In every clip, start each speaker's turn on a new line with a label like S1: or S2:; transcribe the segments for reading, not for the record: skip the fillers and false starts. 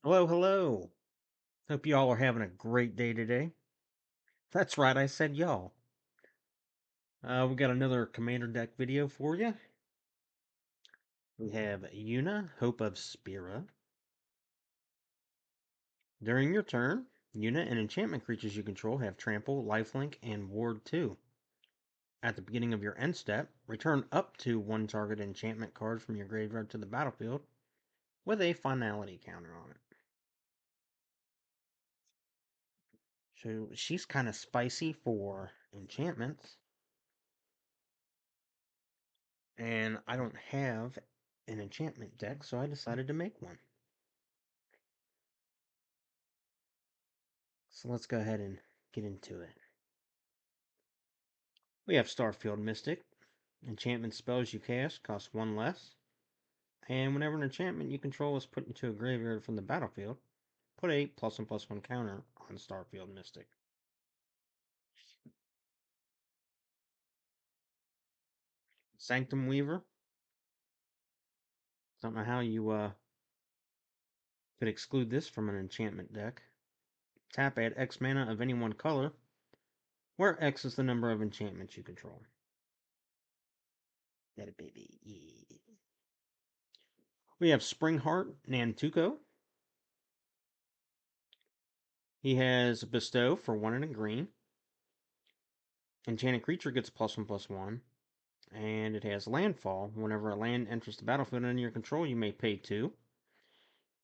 S1: Hello, hello. Hope you all are having a great day today. That's right, I said y'all. We got another Commander deck video for you. We have Yuna, Hope of Spira. During your turn, Yuna and enchantment creatures you control have Trample, Lifelink, and Ward 2. At the beginning of your end step, return up to one target enchantment card from your graveyard to the battlefield with a finality counter on it. So she's kind of spicy for enchantments. And I don't have an enchantment deck, so I decided to make one. So let's go ahead and get into it. We have Starfield Mystic. Enchantment spells you cast cost one less. And whenever an enchantment you control is put into a graveyard from the battlefield, put a +1/+1 counter on Starfield Mystic. Sanctum Weaver. Don't know how you could exclude this from an enchantment deck. Tap, add X mana of any one color, where X is the number of enchantments you control. That a baby. Yeah. We have Springheart Nantuko. He has Bestow for 1 and a green. Enchanted creature gets +1/+1. And it has Landfall. Whenever a land enters the battlefield under your control, you may pay 2.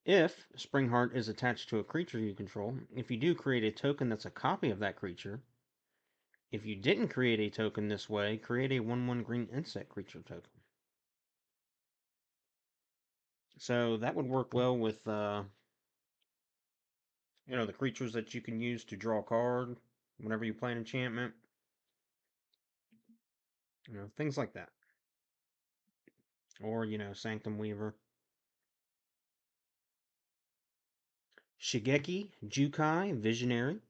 S1: If Springheart is attached to a creature you control, if you do, create a token that's a copy of that creature. If you didn't create a token this way, create a 1/1 green insect creature token. So that would work well with the creatures that you can use to draw a card whenever you play an enchantment. Things like that. Or, Sanctum Weaver. Shigeki Jukai Visionary.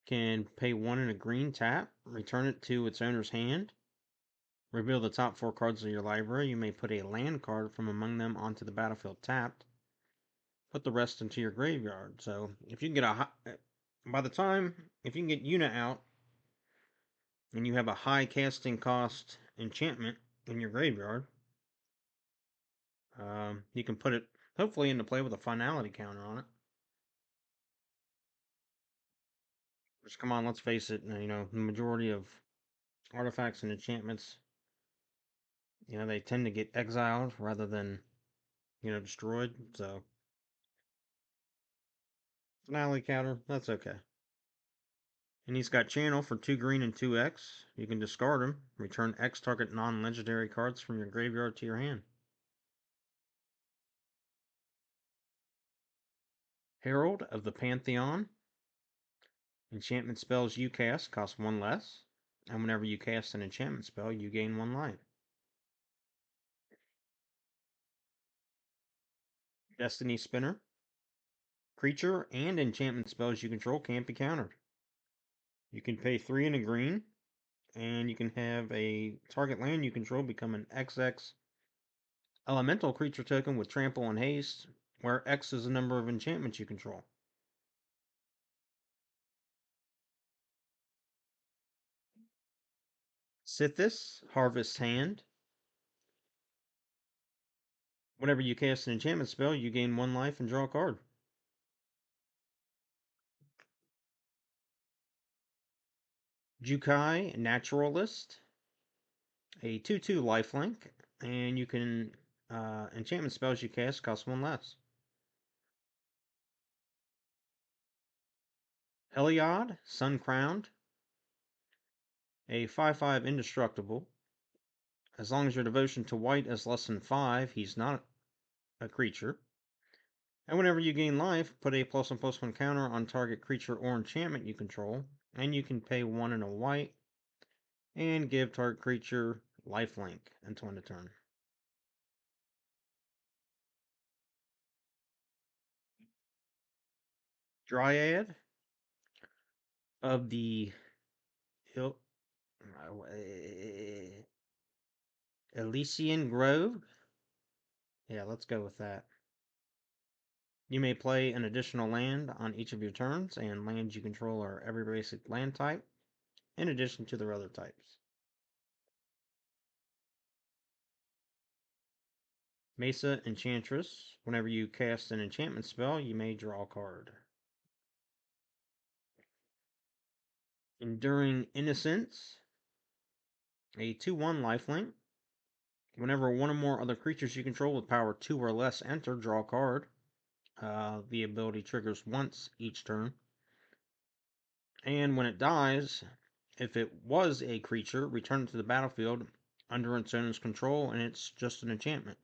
S1: Can pay 1 and a green, tap, return it to its owner's hand. Reveal the top 4 cards of your library. You may put a land card from among them onto the battlefield tapped. Put the rest into your graveyard. So if you can get by the time, if you can get Yuna out, and you have a high casting cost enchantment in your graveyard, you can put it hopefully into play with a finality counter on it. Which, come on, let's face it, the majority of artifacts and enchantments, they tend to get exiled rather than, destroyed. So, finality counter, that's okay. And he's got channel for 2 green and 2 X. You can discard him. Return X target non-legendary cards from your graveyard to your hand. Herald of the Pantheon. Enchantment spells you cast cost 1 less. And whenever you cast an enchantment spell, you gain 1 life. Destiny Spinner. Creature and enchantment spells you control can't be countered. You can pay 3 and a green, and you can have a target land you control become an XX elemental creature token with trample and haste, where X is the number of enchantments you control. Sithis, Harvest Hand. Whenever you cast an enchantment spell, you gain 1 life and draw a card. Jukai, Naturalist. A 2/2 lifelink, and you can enchantment spells you cast cost 1 less. Heliod, Sun Crowned. A 5/5 indestructible. As long as your devotion to white is less than 5, he's not a creature. And whenever you gain life, put a +1/+1 counter on target creature or enchantment you control, and you can pay 1 and a white, and give target creature lifelink until end of turn. Dryad of the Elysian Grove. Yeah, let's go with that. You may play an additional land on each of your turns, and lands you control are every basic land type, in addition to their other types. Mesa Enchantress. Whenever you cast an enchantment spell, you may draw a card. Enduring Innocence. A 2/1 lifelink. Whenever one or more other creatures you control with power 2 or less enter, draw a card. The ability triggers once each turn. And when it dies, if it was a creature, return it to the battlefield under its owner's control, and it's just an enchantment.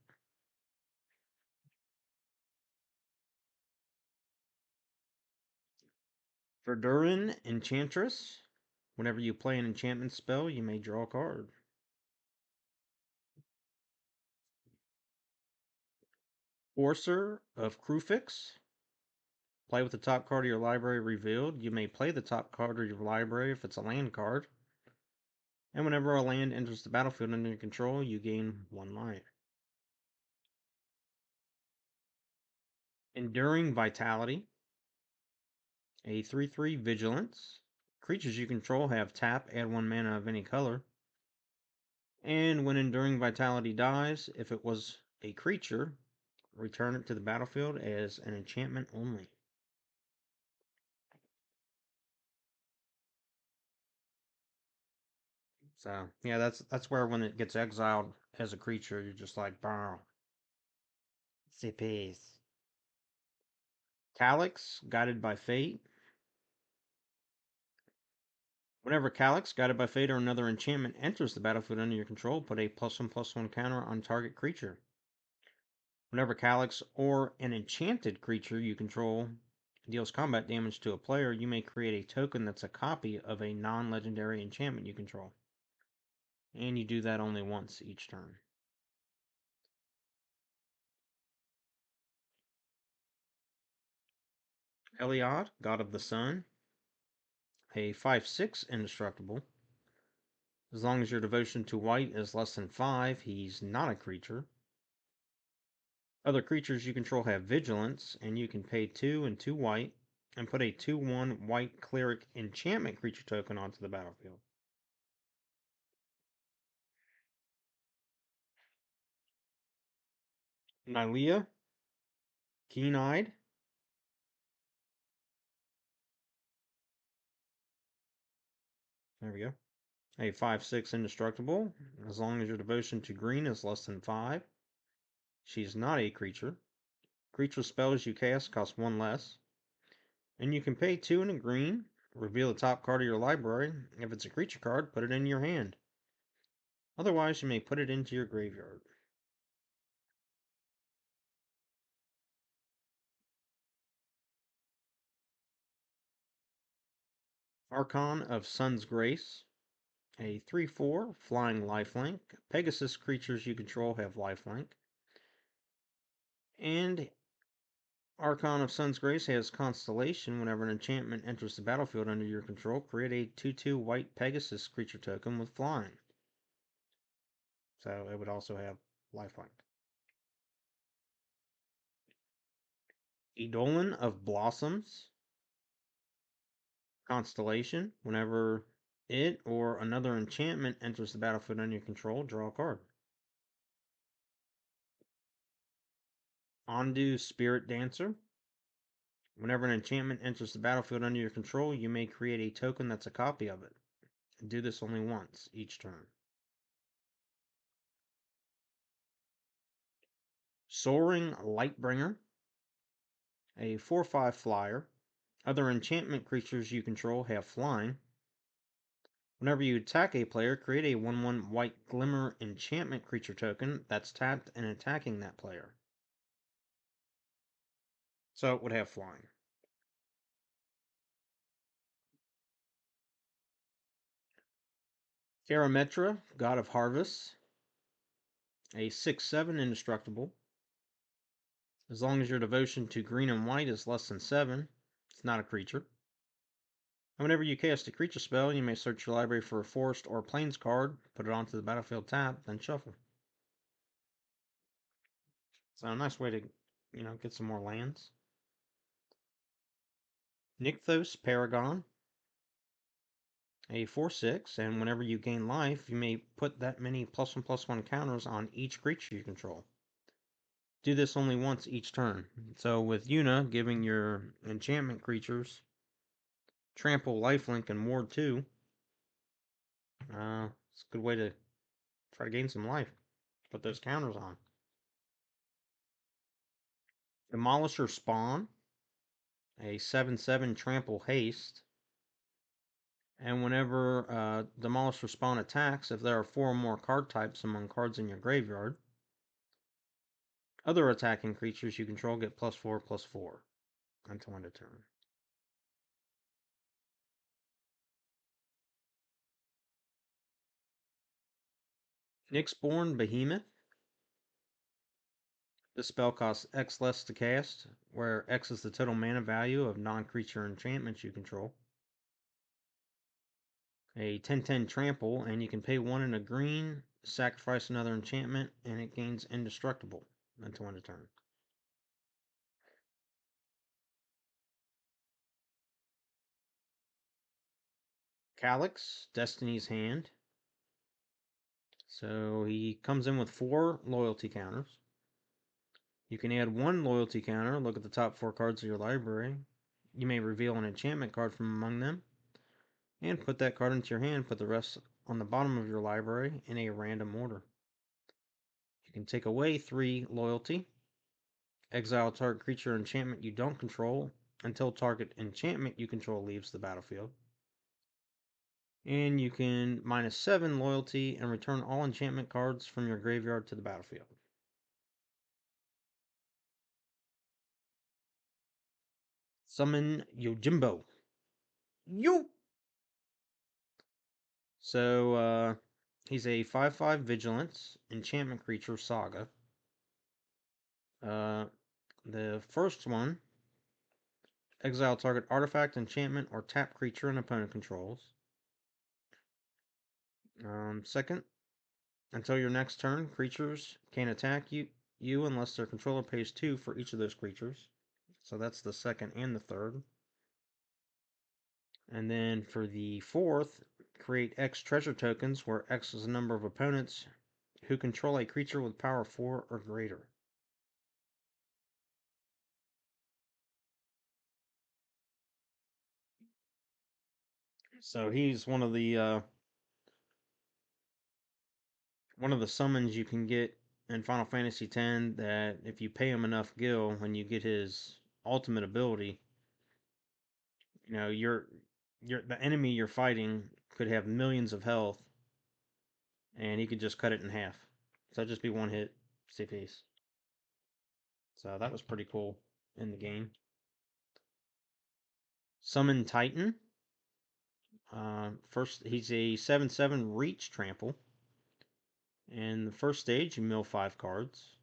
S1: Verdurin Enchantress. Whenever you play an enchantment spell, you may draw a card. Forcer of Krufix. Play with the top card of your library revealed. You may play the top card of your library if it's a land card. And whenever a land enters the battlefield under your control, you gain 1 life. Enduring Vitality. A 3/3 Vigilance. Creatures you control have tap, add 1 mana of any color. And when Enduring Vitality dies, if it was a creature, return it to the battlefield as an enchantment only. So yeah, that's where when it gets exiled as a creature, you're just like, "Bow, CPs." Calyx, Guided by Fate. Whenever Calyx, Guided by Fate, or another enchantment enters the battlefield under your control, put a +1/+1 counter on target creature. Whenever Calyx or an enchanted creature you control deals combat damage to a player, you may create a token that's a copy of a non-legendary enchantment you control. And you do that only once each turn. Eliod, God of the Sun. A 5/6 indestructible. As long as your devotion to white is less than 5, he's not a creature. Other creatures you control have vigilance, and you can pay 2 and 2 white, and put a 2/1 white cleric enchantment creature token onto the battlefield. Nylea, Keen-Eyed. There we go. A 5/6 indestructible. As long as your devotion to green is less than 5. She's not a creature. Creature spells you cast cost 1 less. And you can pay 2 and a green. Reveal the top card of your library. If it's a creature card, put it in your hand. Otherwise, you may put it into your graveyard. Archon of Sun's Grace. A 3/4 flying lifelink. Pegasus creatures you control have lifelink. And Archon of Sun's Grace has Constellation. Whenever an enchantment enters the battlefield under your control, create a 2/2 white Pegasus creature token with flying. So it would also have lifelink. Eidolon of Blossoms. Constellation. Whenever it or another enchantment enters the battlefield under your control, draw a card. Ondu Spirit Dancer. Whenever an enchantment enters the battlefield under your control, you may create a token that's a copy of it. Do this only once each turn. Soaring Lightbringer. A 4/5 flyer. Other enchantment creatures you control have flying. Whenever you attack a player, create a 1/1 white glimmer enchantment creature token that's tapped and attacking that player. So it would have flying. Karametra, God of Harvest. A 6/7 indestructible. As long as your devotion to green and white is less than 7, it's not a creature. And whenever you cast a creature spell, you may search your library for a forest or plains card, put it onto the battlefield tap, then shuffle. So a nice way to, get some more lands. Nykthos Paragon, a 4/6, and whenever you gain life, you may put that many +1/+1 counters on each creature you control. Do this only once each turn. So with Yuna, giving your enchantment creatures Trample, Lifelink, and Ward 2, it's a good way to try to gain some life. Put those counters on. Demolisher Spawn, a 7/7 Trample Haste. And whenever Demolisher Spawn attacks, if there are 4 or more card types among cards in your graveyard, other attacking creatures you control get +4/+4 until end of turn. Nyxborn Behemoth. This spell costs X less to cast, where X is the total mana value of non-creature enchantments you control. A 10/10 trample, and you can pay 1 and a green, sacrifice another enchantment, and it gains indestructible until end of turn. Calyx, Destiny's Hand. So he comes in with 4 loyalty counters. You can add 1 loyalty counter, look at the top 4 cards of your library. You may reveal an enchantment card from among them, and put that card into your hand, put the rest on the bottom of your library in a random order. You can take away 3 loyalty, exile target creature or enchantment you don't control until target enchantment you control leaves the battlefield. And you can -7 loyalty and return all enchantment cards from your graveyard to the battlefield. Summon Yojimbo. Yo! So, he's a 5/5 Vigilance enchantment creature saga. The first one, exile target artifact, enchantment, or tap creature an opponent controls. Second, until your next turn, creatures can't attack you unless their controller pays 2 for each of those creatures. So that's the second and the third. And then for the fourth, create X treasure tokens, where X is the number of opponents who control a creature with power 4 or greater. So he's one of the summons you can get in Final Fantasy X that if you pay him enough gil, when you get his ultimate ability, you know, the enemy you're fighting could have millions of health, and he could just cut it in half. So that'd just be one hit, stay face. So that was pretty cool in the game. Summon Titan. First, he's a 7/7 Reach Trample. In the first stage, you mill 5 cards.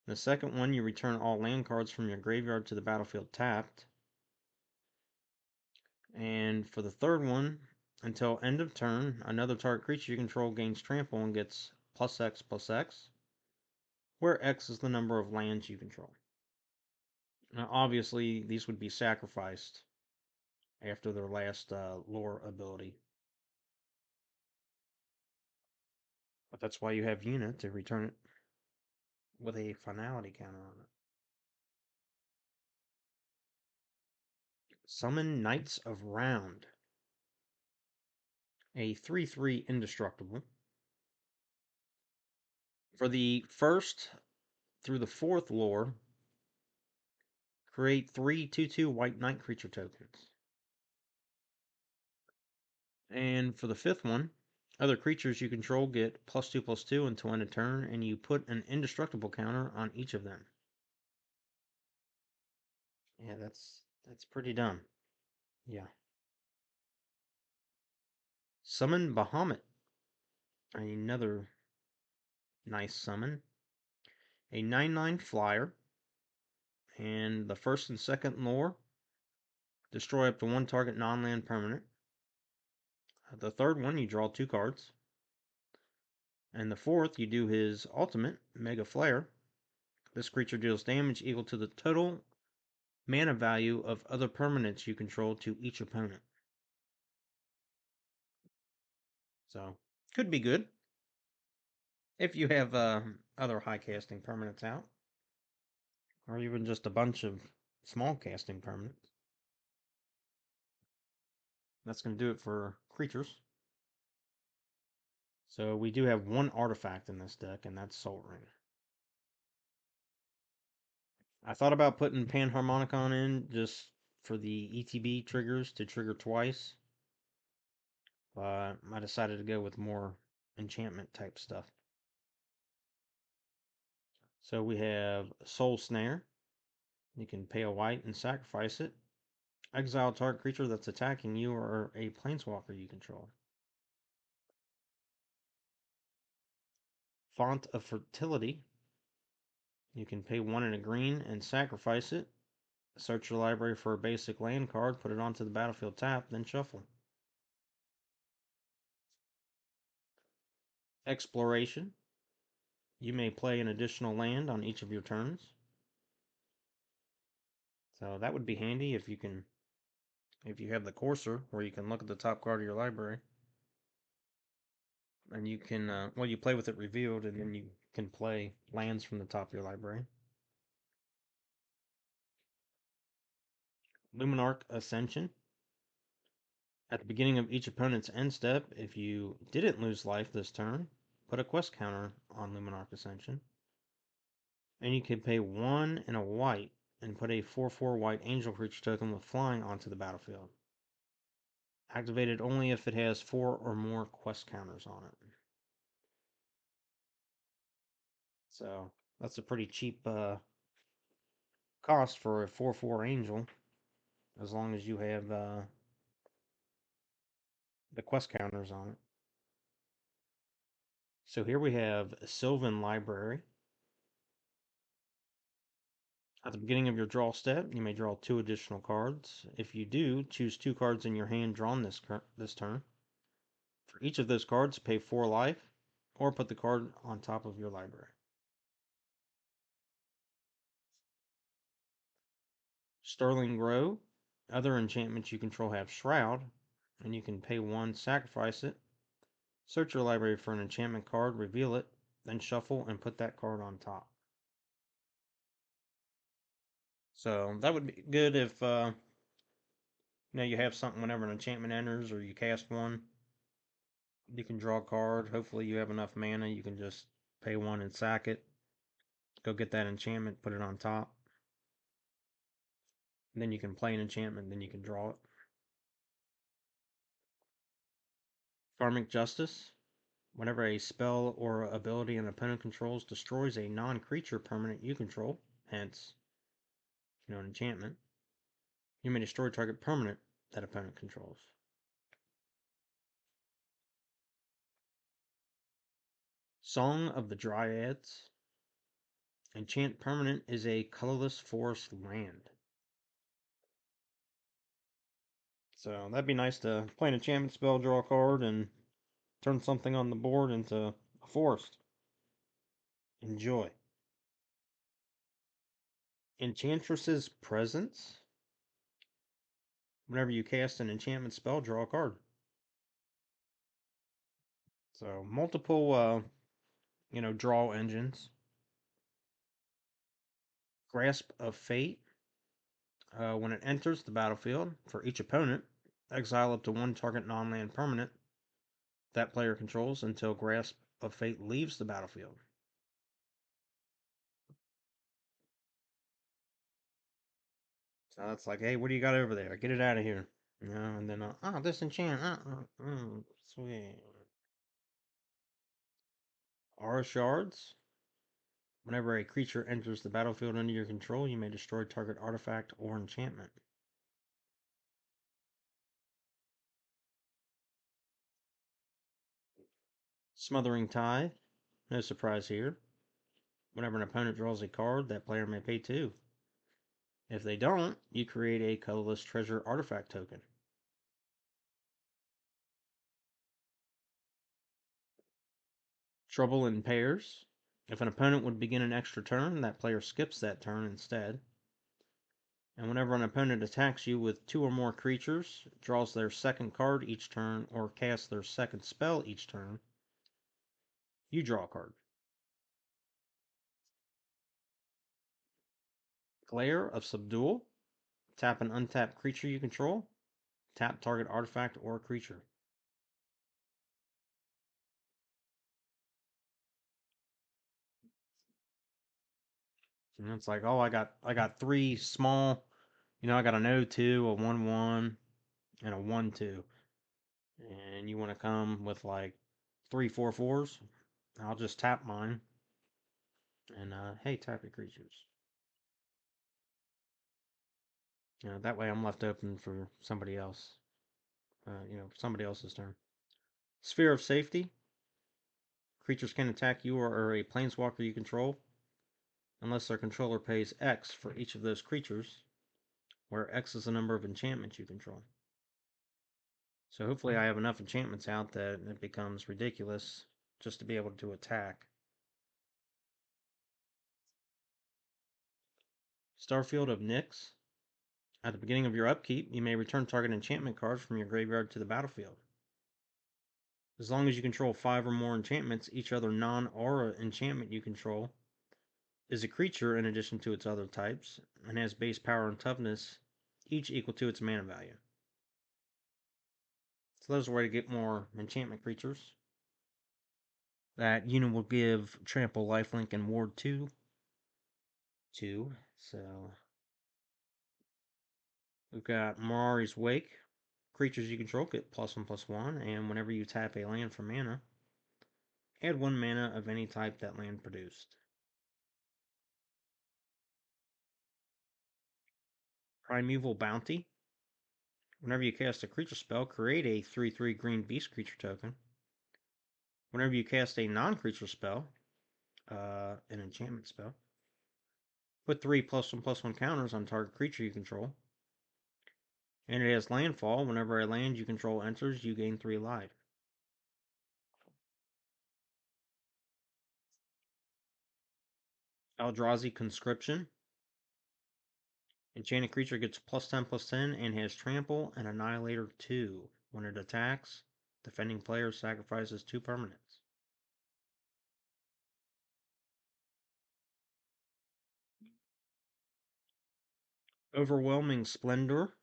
S1: In the second one, you return all land cards from your graveyard to the battlefield tapped. And for the third one, until end of turn, another target creature you control gains trample and gets +X/+X, where X is the number of lands you control. Now, obviously, these would be sacrificed after their last lore ability. But that's why you have Yuna to return it with a finality counter on it. Summon Knights of Round. A 3/3 indestructible. For the first through the fourth lore, create 3 2/2 white knight creature tokens. And for the fifth one, other creatures you control get +2/+2 until end of turn, and you put an indestructible counter on each of them. Yeah, that's pretty dumb. Yeah. Summon Bahamut. Another nice summon. A 9/9 flyer. And the first and second lore, destroy up to 1 target non-land permanent. The third one, you draw 2 cards. And the fourth, you do his ultimate, Mega Flare. This creature deals damage equal to the total mana value of other permanents you control to each opponent. So, could be good if you have other high casting permanents out, or even just a bunch of small casting permanents. That's going to do it for creatures. So we do have one artifact in this deck, and that's Soul Ring. I thought about putting Panharmonicon in just for the ETB triggers to trigger twice, but I decided to go with more enchantment type stuff. So we have Soul Snare. You can pay a white and sacrifice it. Exile target creature that's attacking you or a planeswalker you control. Font of Fertility. You can pay 1 and a green and sacrifice it. Search your library for a basic land card, put it onto the battlefield tap, then shuffle. Exploration. You may play an additional land on each of your turns. So that would be handy if you have the Courser, where you can look at the top card of your library. And you can, you play with it revealed, and then you can play lands from the top of your library. Luminarch Ascension. At the beginning of each opponent's end step, if you didn't lose life this turn, put a quest counter on Luminarch Ascension. And you can pay 1 and a white and put a 4/4 white angel creature token with flying onto the battlefield. Activated only if it has 4 or more quest counters on it. So that's a pretty cheap cost for a 4/4 angel, as long as you have the quest counters on it. So here we have Sylvan Library. At the beginning of your draw step, you may draw 2 additional cards. If you do, choose 2 cards in your hand drawn this turn. For each of those cards, pay 4 life, or put the card on top of your library. Sterling Grove. Other enchantments you control have Shroud, and you can pay 1, sacrifice it, search your library for an enchantment card, reveal it, then shuffle and put that card on top. So that would be good if you have something whenever an enchantment enters or you cast one. You can draw a card. Hopefully you have enough mana. You can just pay 1 and sack it. Go get that enchantment, put it on top. And then you can play an enchantment, then you can draw it. Karmic Justice. Whenever a spell or ability an opponent controls destroys a non-creature permanent you control, hence, an enchantment, you may destroy target permanent that opponent controls. Song of the Dryads. Enchant permanent is a colorless forest land. So that'd be nice to play an enchantment spell, draw a card, and turn something on the board into a forest. Enjoy. Enchantress's Presence. Whenever you cast an enchantment spell, draw a card. So multiple, draw engines. Grasp of Fate. When it enters the battlefield, for each opponent, exile up to 1 target non-land permanent that player controls until Grasp of Fate leaves the battlefield. So it's like, hey, what do you got over there? Get it out of here. And then, disenchant. Sweet. Aura Shards. Whenever a creature enters the battlefield under your control, you may destroy target artifact or enchantment. Smothering Tithe. No surprise here. Whenever an opponent draws a card, that player may pay 2. If they don't, you create a colorless treasure artifact token. Trouble in Pairs. If an opponent would begin an extra turn, that player skips that turn instead. And whenever an opponent attacks you with two or more creatures, draws their second card each turn, or casts their second spell each turn, you draw a card. Glare of Subdual. Tap an untapped creature you control. Tap target artifact or creature. And it's like, oh, I got three small, I got an 0-2, a 1-1, and a 1-2. And you want to come with like 3-4-4s? I'll just tap mine. And hey, tap your creatures. That way I'm left open for somebody else. Somebody else's turn. Sphere of Safety. Creatures can attack you or a planeswalker you control unless their controller pays X for each of those creatures, where X is the number of enchantments you control. So hopefully I have enough enchantments out that it becomes ridiculous just to be able to attack. Starfield of Nyx. At the beginning of your upkeep, you may return target enchantment cards from your graveyard to the battlefield. As long as you control 5 or more enchantments, each other non-aura enchantment you control is a creature in addition to its other types, and has base power and toughness, each equal to its mana value. So there's a way to get more enchantment creatures. That unit will give Trample, Lifelink, and Ward 2. So we've got Mirari's Wake. Creatures you control get +1/+1, and whenever you tap a land for mana, add 1 mana of any type that land produced. Primeval Bounty. Whenever you cast a creature spell, create a 3/3 green beast creature token. Whenever you cast a non-creature spell, an enchantment spell, put 3 +1/+1 counters on target creature you control. And it has landfall. Whenever a land you control enters, you gain 3 life. Eldrazi Conscription. Enchanted creature gets +10/+10 and has Trample and Annihilator 2. When it attacks, defending player sacrifices 2 permanents. Overwhelming Splendor.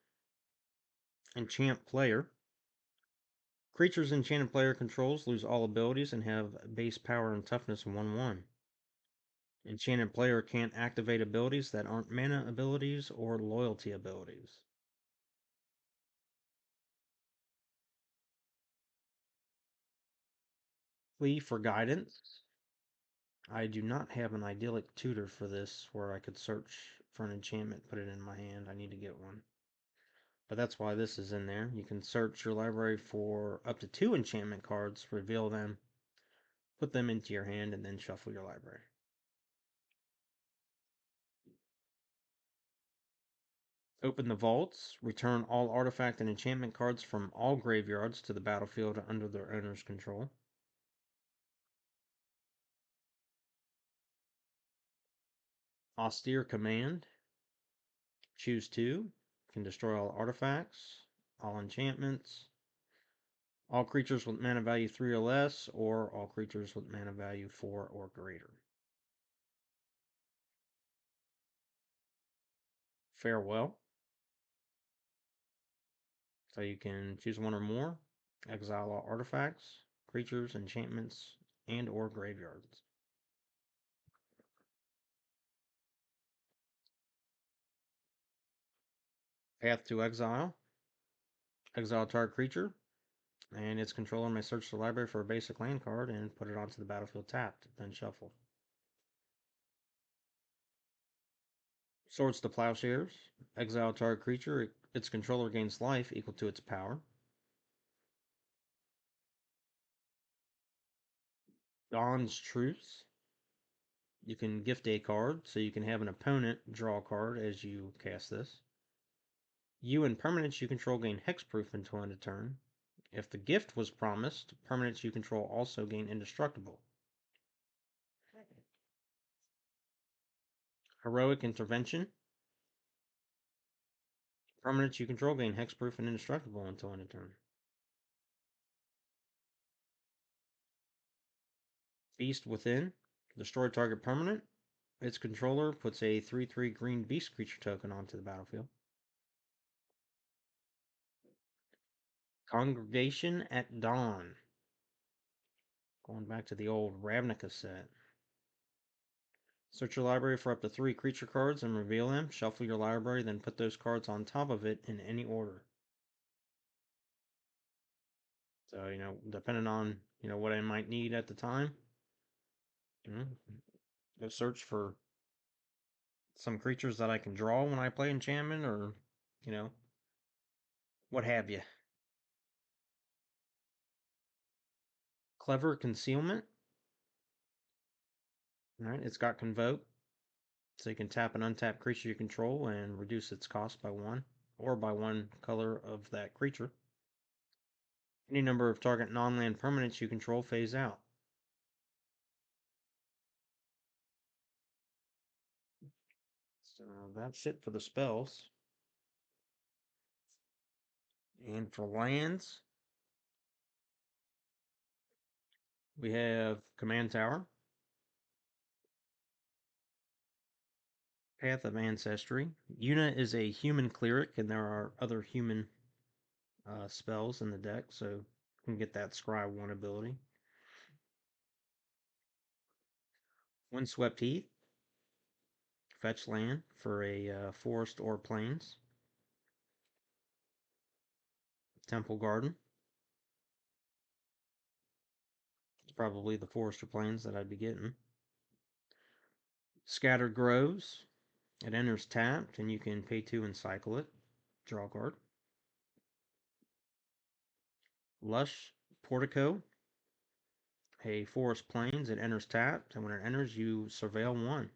S1: Enchant player. Creatures enchanted player controls lose all abilities and have base power and toughness 1/1. Enchanted player can't activate abilities that aren't mana abilities or loyalty abilities. Plea for Guidance. I do not have an idyllic tutor for this where I could search for an enchantment, put it in my hand. I need to get one. But that's why this is in there. You can search your library for up to 2 enchantment cards, reveal them, put them into your hand, and then shuffle your library. Open the vaults. Return all artifact and enchantment cards from all graveyards to the battlefield under their owner's control. Austere Command. Choose 2. Can destroy all artifacts, all enchantments, all creatures with mana value 3 or less, or all creatures with mana value 4 or greater. Farewell. So you can choose 1 or more. Exile all artifacts, creatures, enchantments, and or graveyards. Path to Exile. Exile target creature, and its controller may search the library for a basic land card and put it onto the battlefield tapped, then shuffle. Swords to Plowshares. Exile target creature, its controller gains life equal to its power. Dawn's Truce. You can gift a card, so you can have an opponent draw a card as you cast this. You and permanents you control gain hexproof until end of turn. If the gift was promised, permanents you control also gain indestructible. Heroic Intervention. Permanents you control gain hexproof and indestructible until end of turn. Beast Within. Destroy target permanent. Its controller puts a 3/3 green beast creature token onto the battlefield. Congregation at Dawn. Going back to the old Ravnica set. Search your library for up to 3 creature cards and reveal them. Shuffle your library, then put those cards on top of it in any order. So, depending on, what I might need at the time, go search for some creatures that I can draw when I play enchantment or, you know, what have you. Clever Concealment. All right, it's got Convoke. So you can tap an untapped creature you control and reduce its cost by 1, or by 1 color of that creature. Any number of target non-land permanents you control phase out. So that's it for the spells. And for lands, we have Command Tower, Path of Ancestry. Yuna is a human cleric, and there are other human spells in the deck, so you can get that Scry 1 ability. Windswept Heath, fetch land for a forest or plains. Temple Garden. It's probably the forest or plains that I'd be getting. Scattered Groves. It enters tapped, and you can pay 2 and cycle it. Draw a card. Lush Portico. A forest plains. It enters tapped, and when it enters, you surveil 1.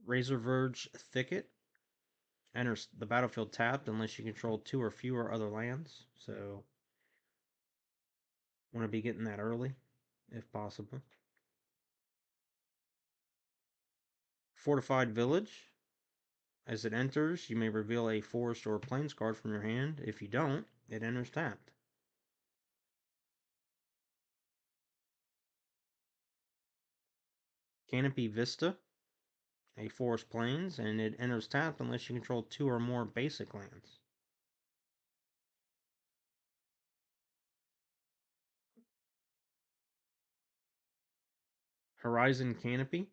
S1: Razor Verge Thicket. Enters the battlefield tapped unless you control 2 or fewer other lands. So, want to be getting that early, if possible. Fortified Village. As it enters, you may reveal a forest or plains card from your hand. If you don't, it enters tapped. Canopy Vista. A forest plains, and it enters tapped unless you control 2 or more basic lands. Horizon Canopy.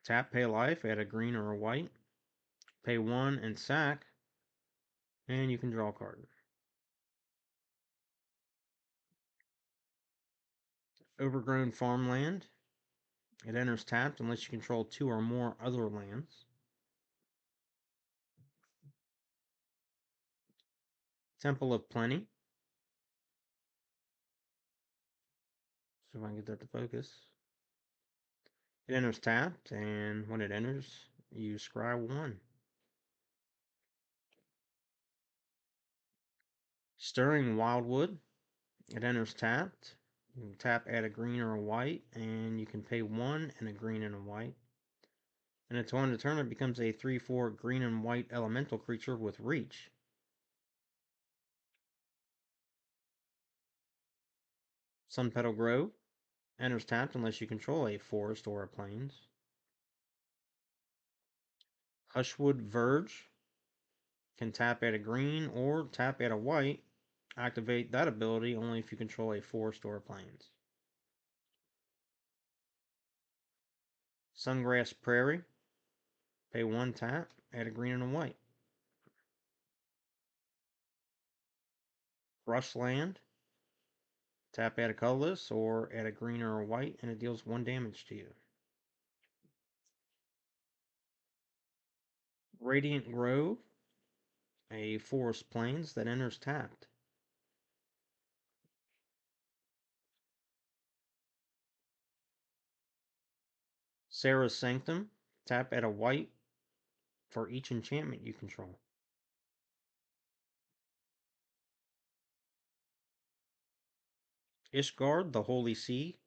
S1: Tap, pay life, add a green or a white. Pay 1 and sack, and you can draw a card. Overgrown Farmland. It enters tapped unless you control 2 or more other lands. Temple of Plenty. So if I can get that to focus. It enters tapped, and when it enters, you scry 1. Stirring Wildwood. It enters tapped. You can tap, add a green or a white, and you can pay 1 and a green and a white. And until end of turn, it becomes a 3/4 green and white elemental creature with reach. Sunpetal Grove. Enters tapped unless you control a forest or a plains. Hushwood Verge. Can tap, add a green, or tap, add a white. Activate that ability only if you control a forest or a plains. Sungrass Prairie. Pay 1 tap, add a green and a white. Brushland. Tap, add a colorless, or add a green or a white, and it deals 1 damage to you. Radiant Grove. A forest plains that enters tapped. Sarah's Sanctum. Tap, add a white for each enchantment you control. Ishgard, the Holy Sea.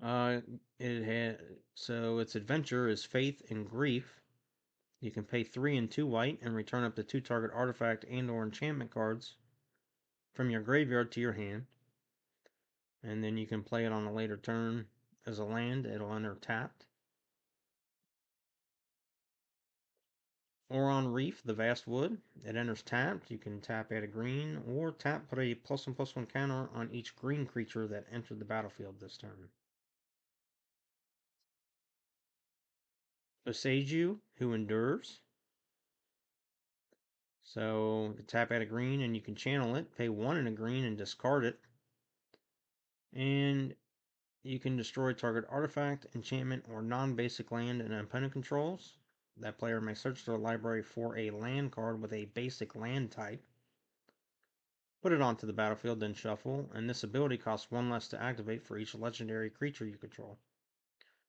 S1: Uh, it had so its adventure is faith and grief. You can pay 3 and 2 white and return up to 2 target artifact and/or enchantment cards from your graveyard to your hand, and then you can play it on a later turn as a land. It'll enter tapped. Or on Reef, the Vast Wood. It enters tapped. You can tap, add a green, or tap, put a +1/+1 counter on each green creature that entered the battlefield this turn. Oseiju, who endures. So you tap, add a green, and you can channel it, pay 1 and a green, and discard it. And you can destroy target artifact, enchantment, or non-basic land an opponent controls. That player may search their library for a land card with a basic land type, put it onto the battlefield, then shuffle, and this ability costs 1 less to activate for each legendary creature you control.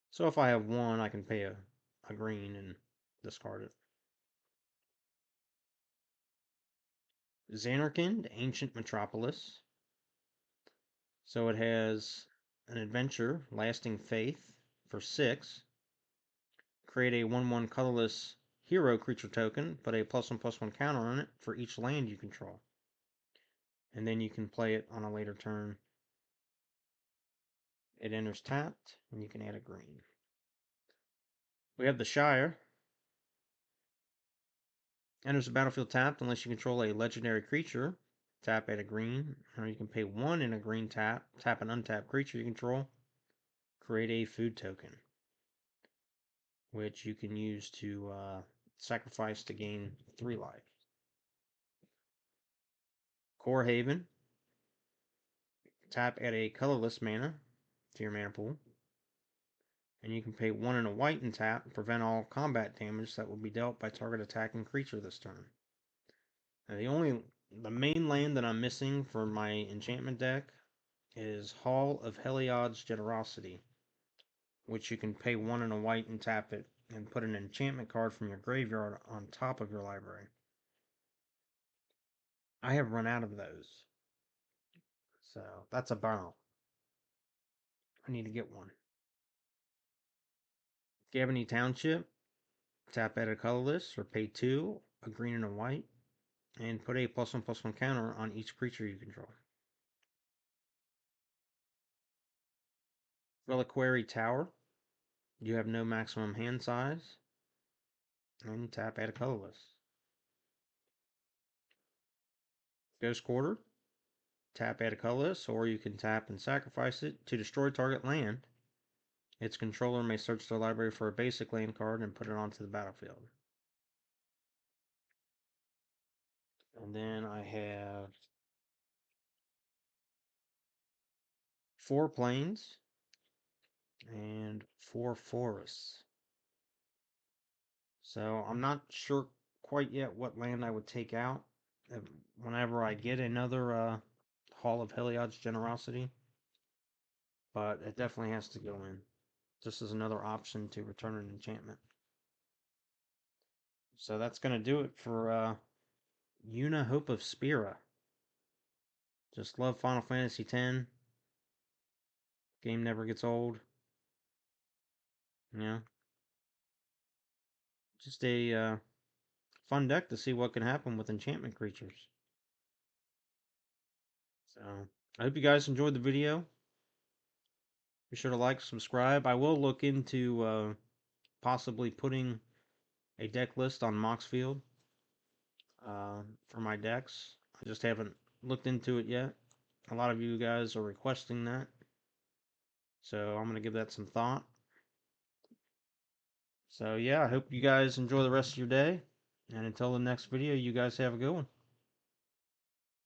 S1: So if I have 1, I can pay a green and discard it. Xanarkand, Ancient Metropolis. So it has an adventure, Lasting Faith, for 6. Create a 1/1 colorless hero creature token, put a +1/+1 counter on it for each land you control. And then you can play it on a later turn. It enters tapped, and you can add a green. We have the Shire. Enters the battlefield tapped unless you control a legendary creature. Tap, add a green, or you can pay 1 and a green tap an untapped creature you control. Create a food token, which you can use to sacrifice to gain 3 life. Core Haven. Tap, add a colorless mana to your mana pool. And you can pay 1 and a white and tap, prevent all combat damage that will be dealt by target attacking creature this turn. Now the main land that I'm missing for my enchantment deck is Hall of Heliod's Generosity, which you can pay 1 and a white and tap it, and put an enchantment card from your graveyard on top of your library. I have run out of those, so that's a bummer. I need to get one. Gabony Township. Tap, add a colorless, or pay 2, a green and a white, and put a +1/+1 counter on each creature you control. Reliquary Tower. You have no maximum hand size. And tap, add a colorless. Ghost Quarter. Tap, add a colorless, or you can tap and sacrifice it to destroy target land. Its controller may search their library for a basic land card and put it onto the battlefield. And then I have 4 plains and 4 forests. So I'm not sure quite yet what land I would take out whenever I get another Hall of Heliod's Generosity, but it definitely has to go in. Just as another option to return an enchantment. So that's going to do it for Yuna Hope of Spira. Just love Final Fantasy X. Game never gets old. Yeah. Just a fun deck to see what can happen with enchantment creatures. So I hope you guys enjoyed the video. Be sure to like, subscribe. I will look into possibly putting a deck list on Moxfield for my decks. I just haven't looked into it yet. A lot of you guys are requesting that. So I'm going to give that some thought. So yeah, I hope you guys enjoy the rest of your day. And until the next video, you guys have a good one.